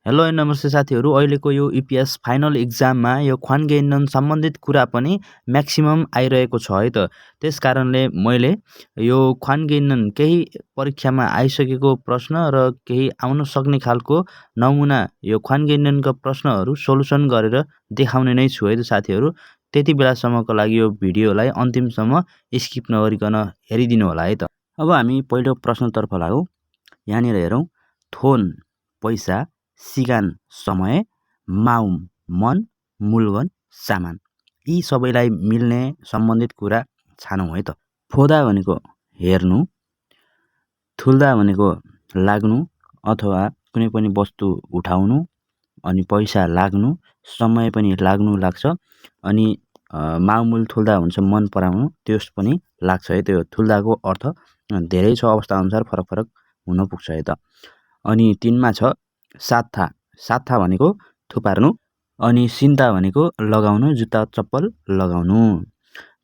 Hello and नमस्ते साथीहरू। अहिलेको यो इपिएस फाइनल इक्जाममा यो ख्वानगेइनन सम्बन्धित कुरा पनि म्याक्सिमम आइरहेको छ है त। त्यस कारणले मैले यो ख्वानगेइनन केही परीक्षामा आइसकेको प्रश्न र केही आउन सक्ने खालको नमुना यो ख्वानगेइननका प्रश्नहरू सोल्युसन गरेर देखाउने नै छु है त साथीहरू। त्यति बेलासम्मको लागि यो भिडियोलाई अन्तिमसम्म स्किप नगरिकन हेरिदिनु होला है त। अब हामी पहिलो प्रश्नतर्फ लागौँ। यहाँनिर हेरौँ, थोन पैसा, सिगान समय, माउम मन, मूलगन सामान, यी सबैलाई मिल्ने सम्बन्धित कुरा छानौँ है त। फोदा भनेको हेर्नु, थुल्दा भनेको लाग्नु अथवा कुनै पनि वस्तु उठाउनु, अनि पैसा लाग्नु, समय पनि लाग्नु लाग्छ, अनि माउमुल थुल्दा हुन्छ मन पराउनु, त्यस पनि लाग्छ है। त्यो थुल्दाको अर्थ धेरै छ, अवस्थाअनुसार फरक फरक हुन पुग्छ है त। अनि 3 मा छ साथा। साथा भनेको थुपार्नु, अनि सिन्ता भनेको लगाउनु, जुत्ता चप्पल लगाउनु।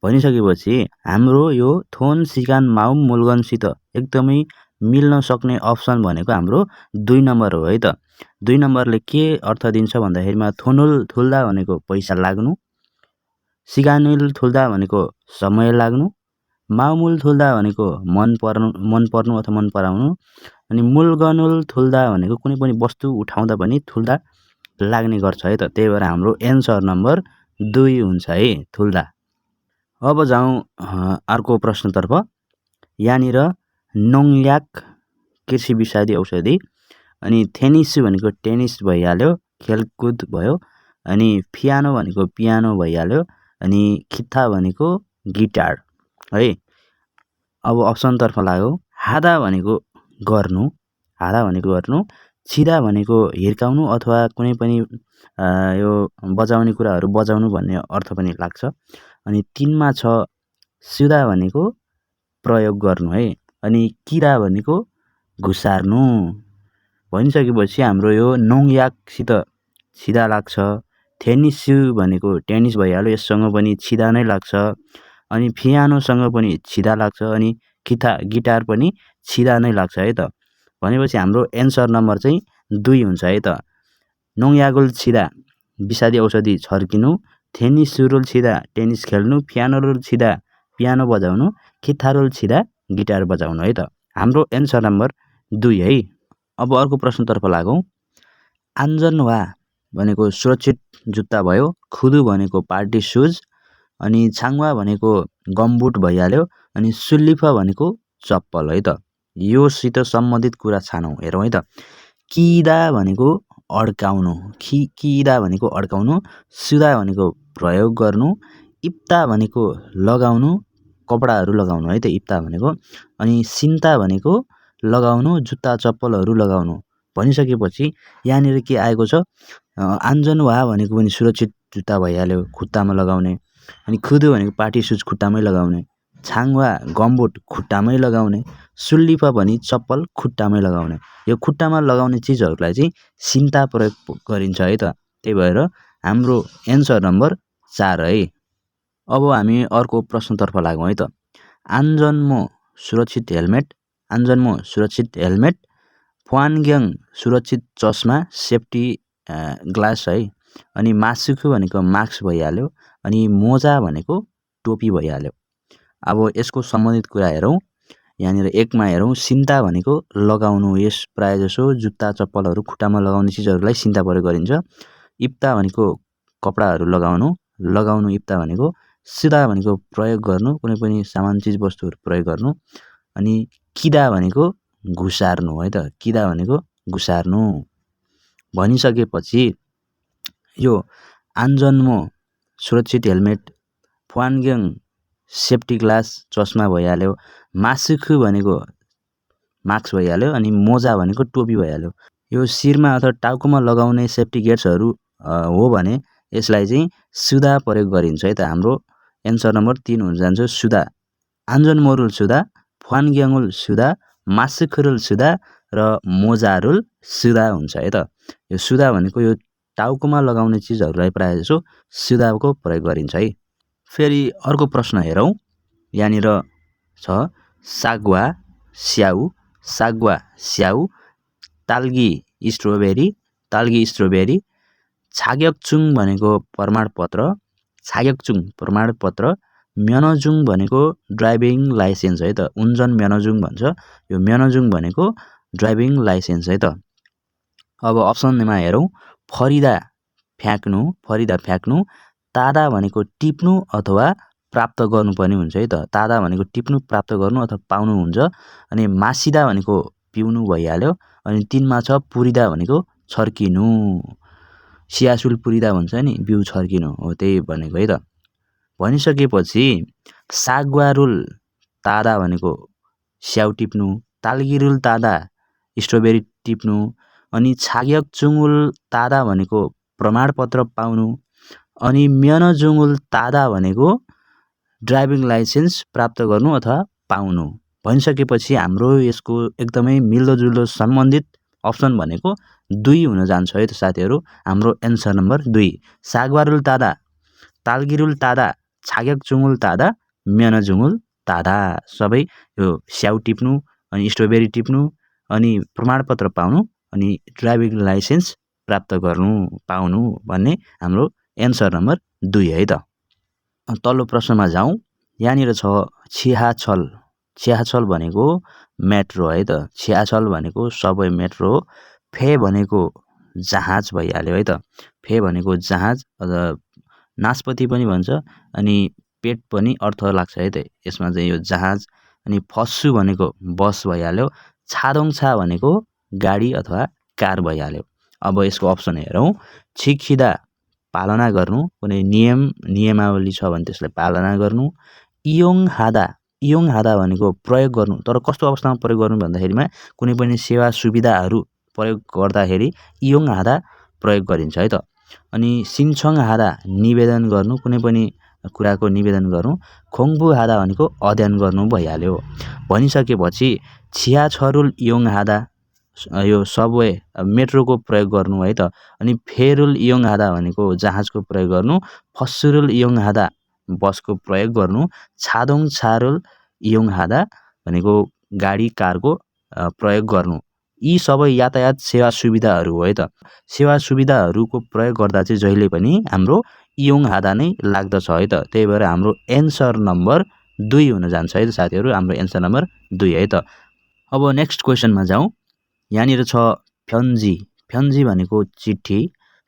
भनिसकेपछि हाम्रो यो थोन सिगान माउम मूलगनसित एकदमै मिल्न सक्ने अप्सन भनेको हाम्रो 2 नम्बर हो है त। 2 नम्बरले के अर्थ दिन्छ भन्दाखेरिमा थोनुल थुल्दा भनेको पैसा लाग्नु, सिगानुल थुल्दा भनेको समय लाग्नु, माउमुल थुल्दा भनेको मन पर्नु अथवा मन पराउनु, अनि मूलगनुल थुल्दा भनेको कुनै पनि वस्तु उठाउँदा पनि थुल्दा लाग्ने गर्छ है त। त्यही भएर हाम्रो एन्सर नम्बर 2 हुन्छ है, थुल्दा। अब जाउँ अर्को प्रश्नतर्फ। यहाँनिर नोङल्याक कृषि विषादी औषधि, अनि थेनिस भनेको टेनिस भइहाल्यो, खेलकुद भयो, अनि पियानो भनेको पियानो भइहाल्यो, अनि खित्ता भनेको गिटार है। अब अप्सनतर्फ लाग्यो। हादा भनेको गर्नु, हादा भनेको गर्नु, छिदा भनेको हिर्काउनु अथवा कुनै पनि यो बजाउने कुराहरू बजाउनु भन्ने अर्थ पनि लाग्छ। अनि 3 मा छ सुदा भनेको प्रयोग गर्नु है, अनि किरा भनेको घुसार्नु। भनिसकेपछि हाम्रो यो नोङयाकसित छिदा लाग्छ, थेनिस भनेको टेनिस भइहाल्यो, यससँग पनि छिदा नै लाग्छ, अनि पियानोसँग पनि छिदा लाग्छ, अनि गिटार पनि छिदा नै लाग्छ है त। भनेपछि हाम्रो एन्सर नम्बर चाहिँ 2 हुन्छ है त। नोङयागुल छिदा विषादी औषधि छर्किनु, थेनिसुरुल छिदा टेनिस खेल्नु, पियानोरुल छिदा पियानो बजाउनु, खिथारुल छिदा गिटार बजाउनु है त। हाम्रो एन्सर नम्बर 2 है। अब अर्को प्रश्नतर्फ लागौँ। आन्जनवा भनेको सुरक्षित जुत्ता भयो, खुदु भनेको पार्टी सुज, अनि छाङ्वा भनेको गमबुट भइहाल्यो, अनि सुल्लिफा भनेको चप्पल है त। योसित सम्बन्धित कुरा छानौँ, हेरौँ है त। किदा भनेको अड्काउनु, किदा भनेको अड्काउनु, सुदा भनेको प्रयोग गर्नु, इप्ता भनेको लगाउनु, कपडाहरू लगाउनु है त इप्ता भनेको, अनि सिन्ता भनेको लगाउनु, जुत्ता चप्पलहरू लगाउनु। भनिसकेपछि यहाँनिर के आएको छ, आन्जनवा भनेको पनि सुरक्षित जुत्ता भइहाल्यो, खुट्टामा लगाउने, अनि खुदु भनेको पार्टी सुज खुट्टामै लगाउने, छाङ्वा गमबुट खुट्टामै लगाउने, सुल्लिफा पनि चप्पल खुट्टामै लगाउने। यो खुट्टामा लगाउने चिजहरूलाई चाहिँ सिन्ता प्रयोग गरिन्छ है त। त्यही भएर हाम्रो एन्सर नम्बर 4 है। अब हामी अर्को प्रश्नतर्फ लागौँ है त। आन्जन्मो सुरक्षित हेलमेट, आन्जन्मो सुरक्षित हेलमेट, फ्वानग्याङ सुरक्षित चस्मा सेफ्टी ग्लास है, अनि मासुखु भनेको मास्क भइहाल्यो, अनि मोजा भनेको टोपी भइहाल्यो। अब यसको सम्बन्धित कुरा हेरौँ। यहाँनिर 1 मा हेरौँ, सिन्ता भनेको लगाउनु, यस प्रायःजसो जुत्ता चप्पलहरू खुट्टामा लगाउने चिजहरूलाई सिन्ता प्रयोग गरिन्छ। इप्ता भनेको कपडाहरू लगाउनु इप्ता भनेको, सुदा भनेको प्रयोग गर्नु, कुनै पनि सामान चिज वस्तुहरू प्रयोग गर्नु, अनि किदा भनेको घुसार्नु है त, किदा भनेको घुसार्नु। भनिसकेपछि यो आन्जन्मो सुरक्षित हेलमेट, फ्वानग्याङ सेफ्टी ग्लास चस्मा भइहाल्यो, मासुखु भनेको मास्क भइहाल्यो, अनि मोजा भनेको टोपी भइहाल्यो। यो शिरमा अथवा टाउकोमा लगाउने सेफ्टी गेट्सहरू हो भने यसलाई चाहिँ सुदा प्रयोग गरिन्छ है त। हाम्रो एन्सर नम्बर 3 हुन जान्छ, सुदा। आन्जनमोरुल सुदा, फ्वानग्याङुल सुदा, मासुखुरुल सुदा र मोजारुल सुदा हुन्छ है त। यो सुदा भनेको यो टाउकोमा लगाउने चिजहरूलाई प्रायःजसो सुदाको प्रयोग गरिन्छ है। फेरि अर्को प्रश्न हेरौँ। यहाँनिर छ सागवा स्याउ, ताल्गी स्ट्रबेरी, ताल्गी स्ट्रबेरी, छाग्याक्चुङ भनेको प्रमाणपत्र, छाग्याक्चुङ प्रमाणपत्र, म्यनजुङ भनेको ड्राइभिङ लाइसेन्स है त, उन्जन म्यनजुङ भन्छ, यो म्यनजुङ भनेको ड्राइभिङ लाइसेन्स है त। अब अप्सनमा हेरौँ, फरिदा फ्याँक्नु, तादा भनेको टिप्नु अथवा प्राप्त गर्नु पनि हुन्छ है त, तादा भनेको टिप्नु, प्राप्त गर्नु अथवा पाउनु हुन्छ। अनि मासिदा भनेको पिउनु भइहाल्यो। अनि 3 मा छ पुरिदा भनेको छर्किनु, सियासुल पुरिदा भन्छ नि, बिउ छर्किनु हो, त्यही भनेको है त। भनिसकेपछि सागवारुल तादा भनेको स्याउ टिप्नु, ताल्गिरुल तादा स्ट्रबेरी टिप्नु, अनि छाग्याक्चुङुल तादा भनेको प्रमाणपत्र पाउनु, अनि म्यनजुङुल तादा भनेको ड्राइभिङ लाइसेन्स प्राप्त गर्नु अथवा पाउनु। भनिसकेपछि हाम्रो यसको एकदमै मिल्दोजुल्दो सम्बन्धित अप्सन भनेको 2 हुन जान्छ है त साथीहरू। हाम्रो एन्सर नम्बर 2, सागवारुल तादा, ताल्गिरुल तादा, छाग्याक्चुङुल तादा, म्यनजुङुल तादा, सबै यो स्याउ टिप्नु अनि स्ट्रबेरी टिप्नु अनि प्रमाणपत्र पाउनु अनि ड्राइभिङ लाइसेन्स प्राप्त गर्नु पाउनु भन्ने हाम्रो एन्सर नम्बर 2 है त। तल्लो प्रश्नमा जाउँ। यहाँनिर छ छिहाछल, छिहाछल भनेको मेट्रो है त, छिहाछल भनेको सबवे मेट्रो हो। फे भनेको जहाज भइहाल्यो है त, फे भनेको जहाज अथवा नासपति पनि भन्छ, अनि पेट पनि अर्थ लाग्छ है त यसमा चाहिँ यो जहाज। अनि फस्सु भनेको बस भइहाल्यो। छादोङछा भनेको गाडी अथवा कार भइहाल्यो। अब यसको अप्सन हेरौँ, छिखिदा पालना गर्नु, कुनै नियमावली छ भने त्यसलाई पालना गर्नु। इयोङ हादा भनेको प्रयोग गर्नु, तर कस्तो अवस्थामा प्रयोग गर्नु भन्दाखेरिमा कुनै पनि सेवा सुविधाहरू प्रयोग गर्दाखेरि इयोङ हादा प्रयोग गरिन्छ है त। अनि सिन्छङ हादा निवेदन गर्नु, कुनै पनि कुराको निवेदन गर्नु। खोङबु हादा भनेको अध्ययन गर्नु भइहाल्यो। भनिसकेपछि छियाछरुल इयोङ हादा यो सबवे मेट्रोको प्रयोग गर्नु है त। अनि फेरुल इयोङ हादा भनेको जहाजको प्रयोग गर्नु। फस्सुरुल इयोङ हादा बसको प्रयोग गर्नु। छादोङ छारुल इयोङ हादा भनेको गाडी कारको प्रयोग गर्नु। यी सबै यातायात सेवा सुविधाहरू हो है त। सेवा सुविधाहरूको प्रयोग गर्दा चाहिँ जहिले पनि हाम्रो इयोङ हादा नै लाग्दछ है त। त्यही भएर हाम्रो एन्सर नम्बर 2 हुन जान्छ है त साथीहरू, हाम्रो एन्सर नम्बर 2 है त। अब नेक्स्ट क्वेसनमा जाउँ। यहाँनिर छ फ्यन्जी भनेको चिठी,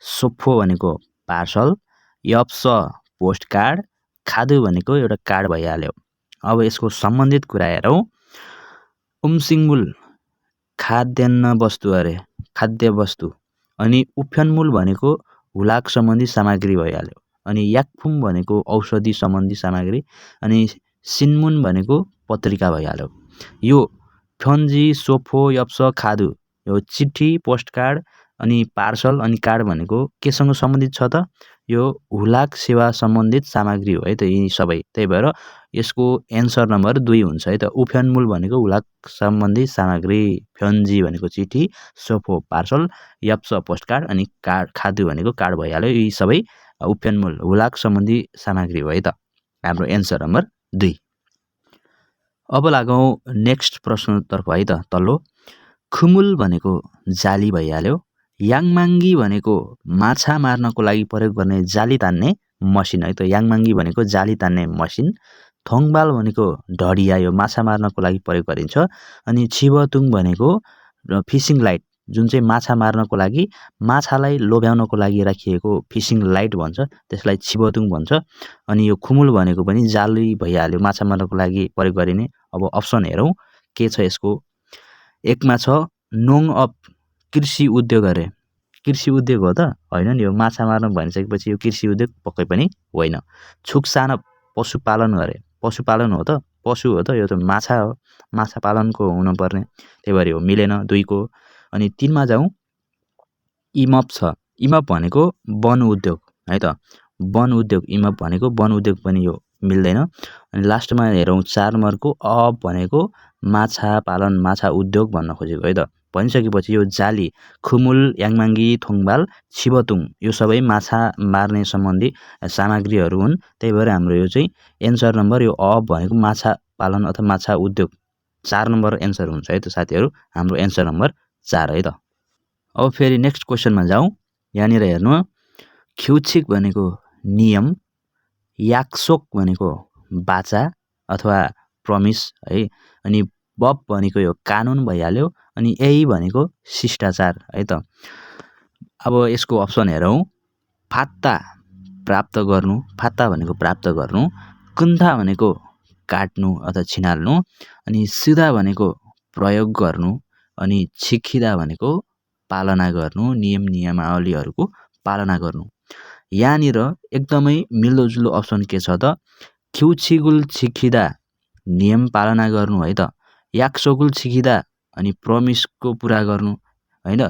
सोफो भनेको पार्सल, यप्स पोस्ट कार्ड, खादु भनेको एउटा कार्ड भइहाल्यो। अब यसको सम्बन्धित कुरा हेरौँ। उम्सिङमुल खाद्यान्न वस्तु अरे, खाद्य वस्तु। अनि उफ्यनमुल भनेको हुलाक सम्बन्धी सामग्री भइहाल्यो। अनि याकफुम भनेको औषधि सम्बन्धी सामग्री, अनि सिन्मुन भनेको पत्रिका भइहाल्यो। यो फ्यन्जी, सोफो, यप्स, खादु, यो चिठी, पोस्ट कार्ड अनि पार्सल अनि कार्ड भनेको केसँग सम्बन्धित छ त? यो हुलाक सेवा सम्बन्धित सामग्री हो है त यी सबै। त्यही भएर यसको एन्सर नम्बर 2 हुन्छ है त। उफ्यनमुल भनेको हुलाक सम्बन्धी सामग्री, फ्यन्जी भनेको चिठी, सोफो पार्सल, यप्स पोस्ट कार्ड अनि खादु भनेको कार्ड भइहाल्यो। यी सबै उफ्यनमुल हुलाक सम्बन्धी सामग्री हो है त। हाम्रो एन्सर नम्बर 2। अब लागौँ नेक्स्ट प्रश्नतर्फ है त। तल्लो खुमुल भनेको जाली भइहाल्यो। याङमाङ्गी भनेको माछा मार्नको लागि प्रयोग गर्ने जाली तान्ने मसिन है त। याङमाङ्गी भनेको जाली तान्ने मसिन। थोङबाल भनेको ढडिया, यो माछा मार्नको लागि प्रयोग गरिन्छ। अनि छिबतुङ भनेको फिसिङ लाइट, जुन चाहिँ माछा मार्नको लागि, माछालाई लोभ्याउनको लागि राखिएको फिसिङ लाइट भन्छ, त्यसलाई छिबतुङ भन्छ। अनि यो खुमुल भनेको पनि जाली भइहाल्यो, माछा मार्नको लागि प्रयोग गरिने। अब अप्सन हेरौँ के छ यसको। 1 मा छ नोङ अफ कृषि उद्योग अरे, कृषि उद्योग हो त होइन नि, यो माछा मार्न भनिसकेपछि यो कृषि उद्योग पक्कै पनि होइन। छुकसान पशुपालन अरे, पशुपालन हो त, पशु हो त, यो त माछा हो, माछा पालनको हुनुपर्ने, त्यही भएर यो मिलेन 2 को। अनि 3 मा जाउँ। इमप छ, इमप भनेको वन उद्योग है त, वन उद्योग, इमप भनेको वन उद्योग पनि यो मिल्दैन। अनि लास्टमा हेरौँ 4 नम्बरको अप भनेको माछा पालन, माछा उद्योग भन्न खोजेको है त। भनिसकेपछि यो जाली, खुमुल, याङमाङ्गी, थोङबाल, छिबतुङ यो सबै माछा मार्ने सम्बन्धी सामग्रीहरू हुन्। त्यही भएर हाम्रो यो चाहिँ एन्सर नम्बर यो अप भनेको माछा पालन अथवा माछा उद्योग 4 नम्बर एन्सर हुन्छ है त साथीहरू। हाम्रो एन्सर नम्बर 4 है त। अब फेरि नेक्स्ट क्वेसनमा जाउँ। यहाँनिर हेर्नु, ख्युछिक भनेको नियम, याक्सोक भनेको बाचा अथवा प्रमिस है, अनि बब भनेको यो कानुन भइहाल्यो, अनि यही भनेको शिष्टाचार है त। अब यसको अप्सन हेरौँ। फात्ता प्राप्त गर्नु, फात्ता भनेको प्राप्त गर्नु, कुन्था भनेको काट्नु अथवा छिनाल्नु, अनि सिधा भनेको प्रयोग गर्नु, अनि छिखिदा भनेको पालना गर्नु, नियम नियमावलीहरूको पालना गर्नु। यहाँनिर एकदमै मिल्दोजुल्दो अप्सन के छ त, ख्युछिगुल छिखिदा नियम पालना गर्नु है त, याक्सोगुल छिखिदा अनि प्रमिसको पुरा गर्नु होइन,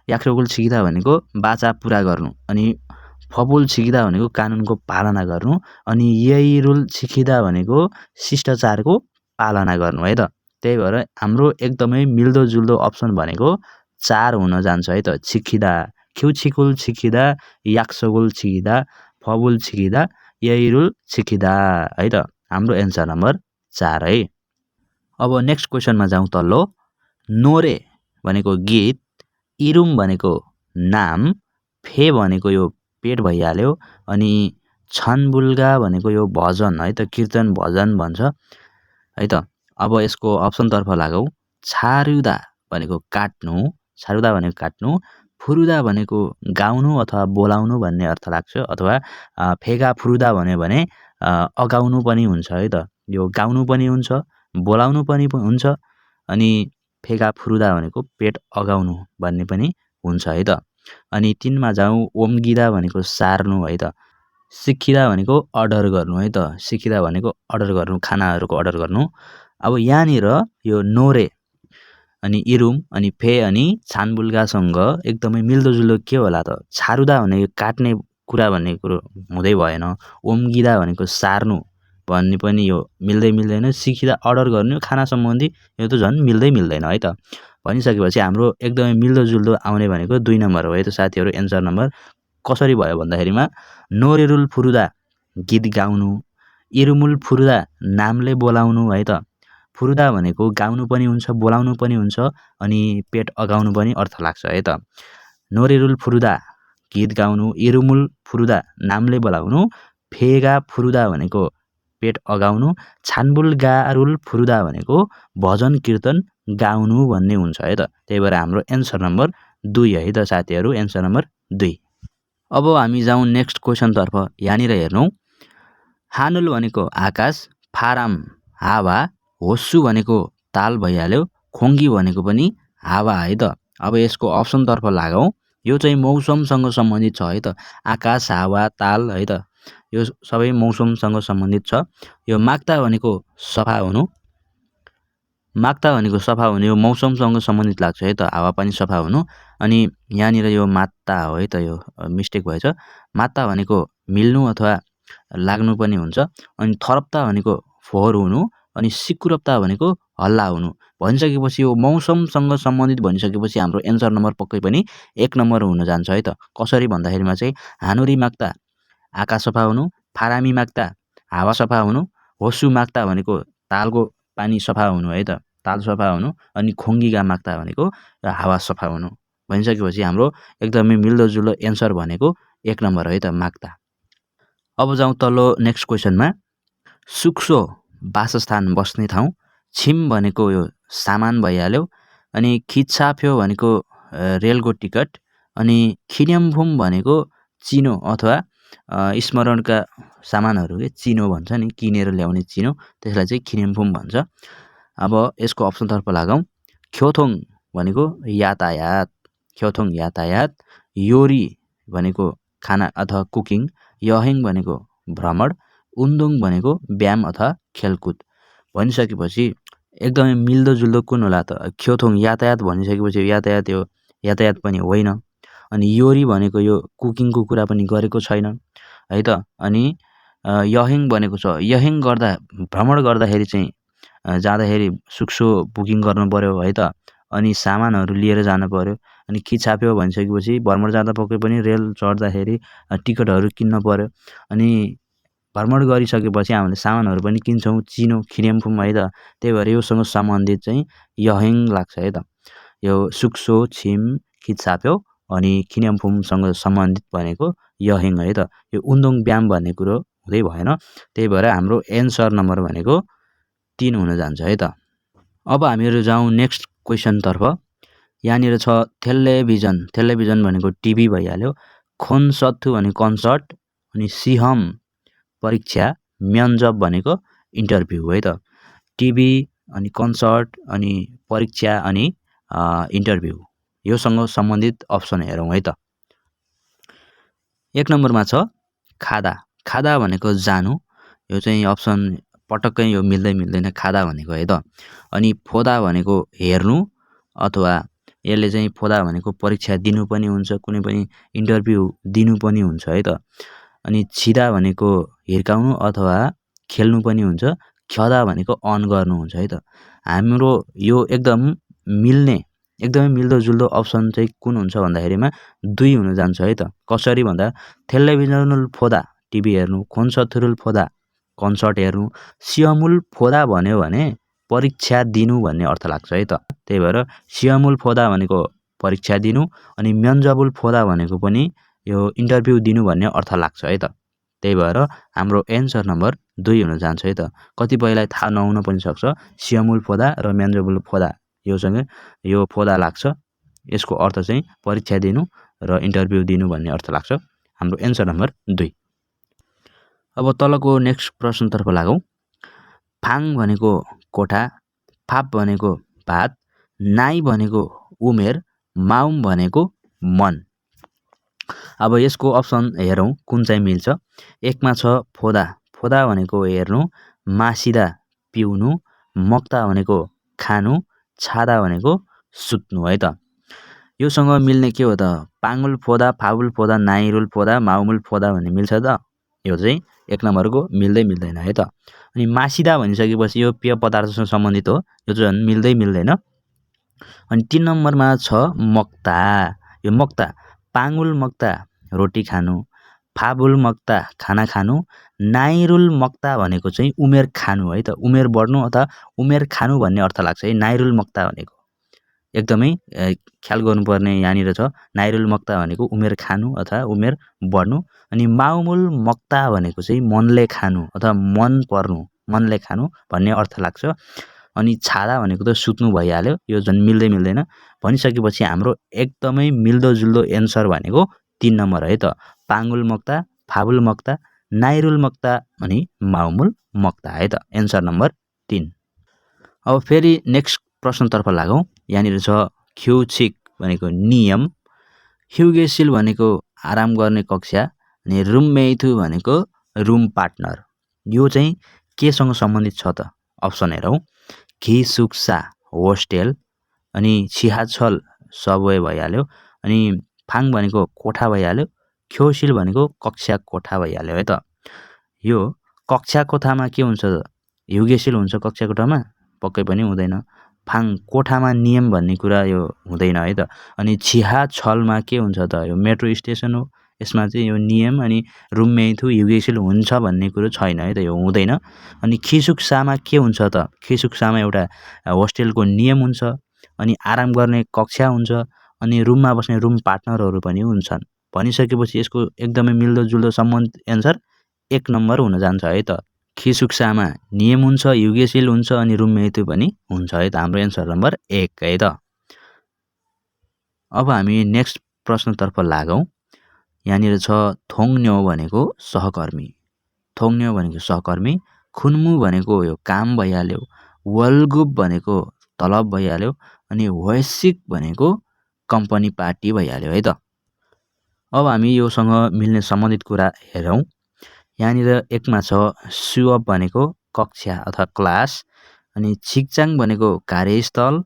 याक्सोगुल छिखिदा भनेको बाचा पुरा गर्नु, अनि फबुल छिखिदा भनेको कानुनको पालना गर्नु, अनि यही छिखिदा भनेको शिष्टाचारको पालना गर्नु है त। त्यही भएर हाम्रो एकदमै मिल्दोजुल्दो अप्सन भनेको 4 हुन जान्छ है त। छिखिदा, ख्युछिकुल छिखिदा, याक्सोगुल छिखिदा, फबुल छिखिदा, यही छिखिदा है त। हाम्रो एन्सर नम्बर 4 है। अब नेक्स्ट क्वेसनमा जाउँ तल्लो। नोरे भनेको गीत, इरुम भनेको नाम, फे भनेको यो पेट भइहाल्यो, अनि छनबुल्गा भनेको यो भजन है त, कीर्तन भजन भन्छ है त। अब यसको अप्सनतर्फ लागौँ। छारुदा भनेको काट्नु, छारुदा भनेको काट्नु, फुरुदा भनेको गाउनु अथवा बोलाउनु भन्ने अर्थ लाग्छ, अथवा फेगा फुरुदा भन्यो भने अगाउनु पनि हुन्छ है त। यो गाउनु पनि हुन्छ, बोलाउनु पनि हुन्छ, अनि फेगा फुरुदा भनेको पेट अगाउनु भन्ने पनि हुन्छ है त। अनि 3 मा जाउँ। ओम्गिदा भनेको सार्नु है त, सिक्किदा भनेको अर्डर गर्नु है त, सिक्किदा भनेको अर्डर गर्नु, खानाहरूको अर्डर गर्नु। अब यहाँनिर यो नोरे अनि इरुम अनि फे अनि छानबुल्गासँग एकदमै मिल्दोजुल्दो के होला त, छारुदा भनेको काट्ने कुरा भन्ने कुरो हुँदै भएन, ओम्गिदा भनेको सार्नु भन्ने पनि यो मिल्दैन, सिक्किदा अर्डर गर्नु खाना सम्बन्धी यो त झन् मिल्दैन है त। भनिसकेपछि हाम्रो एकदमै मिल्दोजुल्दो आउने भनेको 2 नम्बर हो है त साथीहरू। एन्सर नम्बर कसरी भयो भन्दाखेरिमा, नोरेरुल फुरुदा गीत गाउनु, इरुमुल फुरुदा नामले बोलाउनु है त। फुरुदा भनेको गाउनु पनि हुन्छ, बोलाउनु पनि हुन्छ, अनि पेट अगाउनु पनि अर्थ लाग्छ है त। नोरेरुल फुरुदा गीत गाउनु, इरुमुल फुरुदा नामले बोलाउनु, फेगा फुरुदा भनेको पेट अगाउनु, छानबुल्गारुल फुरुदा भनेको भजन कीर्तन गाउनु भन्ने हुन्छ है त। त्यही भएर हाम्रो एन्सर नम्बर 2 है त साथीहरू, एन्सर नम्बर 2। अब हामी जाउँ नेक्स्ट क्वेसनतर्फ। यहाँनिर हेर्नु, हानुल भनेको आकाश, फाराम हावा, होस्सु भनेको ताल भइहाल्यो, खोङ्गी भनेको पनि हावा है त। अब यसको अप्सनतर्फ लागौँ। यो चाहिँ मौसमसँग सम्बन्धित छ है त, आकाश, हावा, ताल है त, यो सबै मौसमसँग सम्बन्धित छ। यो माग्दा भनेको सफा हुनु, माग्दा भनेको सफा हुनु, यो मौसमसँग सम्बन्धित लाग्छ है त, हावा पनि सफा हुनु। अनि यहाँनिर यो मात्ता हो है त, यो मिस्टेक भएछ। मात्ता भनेको मिल्नु अथवा लाग्नु पनि हुन्छ, अनि थरप्ता भनेको फोहोर हुनु, अनि सिकुरप्ता भनेको हल्ला हुनु। भनिसकेपछि यो मौसमसँग सम्बन्धित भनिसकेपछि हाम्रो एन्सर नम्बर पक्कै पनि 1 नम्बर हुन जान्छ है त। कसरी भन्दाखेरिमा चाहिँ, हानुरी माग्दा आकाश सफा हुनु, फारामी माग्दा हावा सफा हुनु, होस्सु माग्दा भनेको तालको पानी सफा हुनु है त, ताल सफा हुनु, अनि खोङ्गीगा माग्दा भनेको हावा सफा हुनु। भनिसकेपछि हाम्रो एकदमै मिल्दोजुल्दो एन्सर भनेको 1 नम्बर है त, माग्दा। अब जाउँ तल्लो नेक्स्ट क्वेसनमा। सुक्सो वासस्थान बस्ने ठाउँ, छिम भनेको यो सामान भइहाल्यो, अनि खिच्छाफ्यो भनेको रेलको टिकट, अनि खिन्यामफुम भनेको चिनो अथवा स्मरणका सामानहरू के चिनो भन्छ नि, किनेर ल्याउने चिनो, त्यसलाई चाहिँ खिन्यामफुम भन्छ। अब यसको अप्सनतर्फ लागौँ। ख्योथोङ भनेको यातायात, ख्योथोङ यातायात, योरी भनेको खाना अथवा कुकिङ, यहेङ भनेको भ्रमण, उन्दुङ भनेको व्यायाम अथवा खेलकुद। भनिसकेपछि एकदमै मिल्दोजुल्दो कुन होला त, ख्योथोङ यातायात भनिसकेपछि यातायात यो यातायात पनि होइन, अनि योरी भनेको यो कुकिङको कुरा पनि गरेको छैन है त। अनि यहेङ भनेको छ, यहेङ गर्दा भ्रमण गर्दाखेरि चाहिँ जाँदाखेरि सुक्सो बुकिङ गर्नु पर्यो है त, अनि सामानहरू लिएर जानु पर्यो। अनि खिचाप्यो भनिसकेपछि भ्रमण जाँदा पक्कै पनि रेल चढ्दाखेरि टिकटहरू किन्न पर्यो, अनि भ्रमण गरिसकेपछि हामीले सामानहरू पनि किन्छौँ, चिनो खिन्यामफुम है त। त्यही भएर योसँग सम्बन्धित चाहिँ यहेङ लाग्छ है त। यो सुक्सो, छिम, खिच्साप्यो अनि खिनेमफुमसँग सम्बन्धित भनेको यहेङ है त। यो उन्दोङ ब्याम भन्ने कुरो हुँदै भएन। त्यही भएर हाम्रो एन्सर नम्बर भनेको 3 हुन जान्छ है त। अब हामीहरू जाउँ नेक्स्ट क्वेसनतर्फ। यहाँनिर छ टेलिभिजन भनेको टिभी भइहाल्यो, खोनसत्थु भनेको कन्सर्ट, अनि सिहम परीक्षा, म्यान्जब भनेको इन्टरभ्यू है त। टिभी अनि कन्सर्ट अनि परीक्षा अनि इन्टरभ्यू योसँग सम्बन्धित अप्सन हेरौँ है त। 1 नम्बरमा छ खादा भनेको जानु, यो चाहिँ अप्सन पटक्कै यो मिल्दैन खादा भनेको है त। अनि फोदा भनेको हेर्नु, अथवा यसले चाहिँ फोदा भनेको परीक्षा दिनु पनि हुन्छ, कुनै पनि इन्टरभ्यू दिनु पनि हुन्छ है त। अनि छिदा भनेको हिर्काउनु अथवा खेल्नु पनि हुन्छ, खदा भनेको अन गर्नु हुन्छ है त। हाम्रो यो एकदमै मिल्दोजुल्दो अप्सन चाहिँ कुन हुन्छ भन्दाखेरिमा 2 हुन जान्छ है त। कसरी भन्दा टेलिभिजनल फोदा टिभी हेर्नु, खोनसथुरुल फोदा कन्सर्ट हेर्नु, सियमुल फोदा भन्यो भने परीक्षा दिनु भन्ने अर्थ लाग्छ है त। त्यही भएर सियमुल फोदा भनेको परीक्षा दिनु अनि म्यान्जबुल फोदा भनेको पनि यो इन्टरभ्यू दिनु भन्ने अर्थ लाग्छ है त। त्यही भएर हाम्रो एन्सर नम्बर 2 हुन जान्छ है त। कतिपयलाई थाहा नहुन पनि सक्छ, सियमुल फोदा र म्यान्जबुल फोदा यो फोदा लाग्छ, यसको अर्थ चाहिँ परीक्षा दिनु र इन्टरभ्यू दिनु भन्ने अर्थ लाग्छ। हाम्रो एन्सर नम्बर 2। अब तलको नेक्स्ट प्रश्नतर्फ लागौँ। फाङ भनेको कोठा, फाप भनेको भात, नाई भनेको उमेर, माउम भनेको मन। अब यसको अप्सन हेरौँ कुन चाहिँ मिल्छ। 1 मा छ फोदा भनेको हेर्नु, मासिदा पिउनु, मक्ता भनेको खानु, छादा भनेको सुत्नु है त। योसँग मिल्ने के हो त, पाङुल फोदा, फाबुल फोदा, नाइरुल फोदा, माउमुल फोदा भन्ने मिल्छ त। यो चाहिँ 1 नम्बरको मिल्दैन है त। अनि मासिदा भनिसकेपछि यो पेय पदार्थसँग सम्बन्धित हो, यो चाहिँ मिल्दैन। अनि 3 नम्बरमा छ मक्ता। यो मक्ता पाङुल मक्ता रोटी खानु, फाबुल मक्ता खाना खानु, नाइरुल मक्ता भनेको चाहिँ उमेर खानु है त। उमेर बढ्नु अथवा उमेर खानु भन्ने अर्थ लाग्छ है नाइरुल मक्ता भनेको। एकदमै ख्याल गर्नुपर्ने यहाँनिर छ। नाइरुल मक्ता भनेको उमेर खानु अथवा उमेर बढ्नु। अनि माउमुल मक्ता भनेको चाहिँ मनले खानु अथवा मन पर्नु, मनले खानु भन्ने अर्थ लाग्छ। अनि छादा भनेको त सुत्नु भइहाल्यो, यो झन् मिल्दैन भनिसकेपछि हाम्रो एकदमै मिल्दोजुल्दो एन्सर भनेको 3 नम्बर है त। पाङुल मक्ता, फाबुल मक्ता, नाइरुल मक्ता अनि माउमुल मक्ता है त। Answer number 3। अब फेरि नेक्स्ट प्रश्नतर्फ लागौँ। यहाँनिर छ ख्युछिक भनेको नियम, ह्युगेसिल भनेको आराम गर्ने कक्षा, अनि रुममेइथु भनेको रुम पार्टनर। यो चाहिँ केसँग सम्बन्धित छ त, अप्सन हेरौँ। घिसुक्सा होस्टेल, अनि छिहाछल सबवे भइहाल्यो, अनि फाङ भनेको कोठा भइहाल्यो, ख्योसिल भनेको कक्षा कोठा भइहाल्यो है त। यो कक्षा कोठामा के हुन्छ त, ह्युगेसिल हुन्छ कक्षा कोठामा, पक्कै पनि हुँदैन। फाङ कोठामा नियम भन्ने कुरा यो हुँदैन है त। अनि छिहाछलमा के हुन्छ त, यो मेट्रो स्टेसन हो, यसमा चाहिँ यो नियम अनि रुममेइथु ह्युगेसिल हुन्छ भन्ने कुरो छैन है त, यो हुँदैन। अनि खिसुक्सामा के हुन्छ त, खिसुक्सामा एउटा होस्टेलको नियम हुन्छ, अनि आराम गर्ने कक्षा हुन्छ, अनि रुममा बस्ने रुम पार्टनरहरू पनि हुन्छन् भनिसकेपछि यसको एकदमै मिल्दोजुल्दो सम्बन्धित एन्सर 1 नम्बर हुन जान्छ है त। खिसुक्सामा नियम हुन्छ, ह्युगेसिल हुन्छ, अनि रुममेइथु पनि हुन्छ है त। हाम्रो एन्सर नम्बर 1 है त। अब हामी नेक्स्ट प्रश्नतर्फ लागौँ। यहाँनिर छ थोङन्यो भनेको सहकर्मी, खुन्मु भनेको यो काम भइहाल्यो, वल्गुप भनेको तलब भइहाल्यो, अनि वैश्विक भनेको कम्पनी पार्टी भइहाल्यो है त। अब हामी योसँग मिल्ने सम्बन्धित कुरा हेरौँ। यहाँनिर 1 मा छ सुअप भनेको कक्षा अथवा क्लास, अनि छिकचाङ भनेको कार्यस्थल,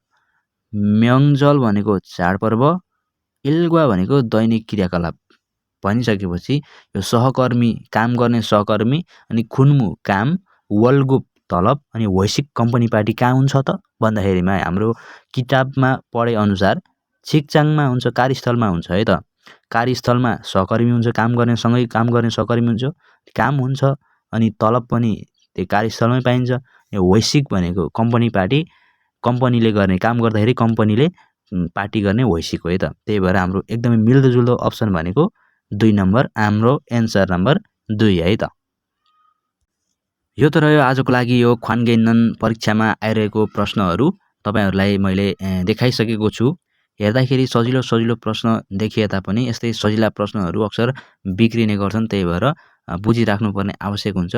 म्याङ्जल भनेको चाडपर्व, इल्गुवा भनेको दैनिक क्रियाकलाप भनिसकेपछि यो सहकर्मी काम गर्ने सहकर्मी, अनि खुन्मु काम, वल्गुप तलब, अनि वैश्विक कम्पनी पार्टी कहाँ हुन्छ त भन्दाखेरिमा हाम्रो किताबमा पढे अनुसार छिकचाङमा हुन्छ, कार्यस्थलमा हुन्छ है त। कार्यस्थलमा सहकर्मी हुन्छ, काम गर्ने सहकर्मी हुन्छ, काम हुन्छ, अनि तलब पनि त्यो कार्यस्थलमै पाइन्छ। यो वैश्विक भनेको कम्पनी पार्टी, कम्पनीले गर्ने काम गर्दाखेरि कम्पनीले पार्टी गर्ने भइसक्यो है त। त्यही भएर हाम्रो एकदमै मिल्दोजुल्दो अप्सन भनेको 2 नम्बर हाम्रो एन्सर नम्बर 2 है त। यो त रह्यो आजको लागि यो ख्वान्गेन्नन परीक्षामा आइरहेको प्रश्नहरू तपाईहरूलाई मैले देखाइसकेको छु। हेर्दाखेरि सजिलो प्रश्न देखिए तापनि यस्तै सजिला प्रश्नहरू अक्सर बिग्रिने गर्छन्। त्यही भएर बुझिराख्नुपर्ने आवश्यक हुन्छ।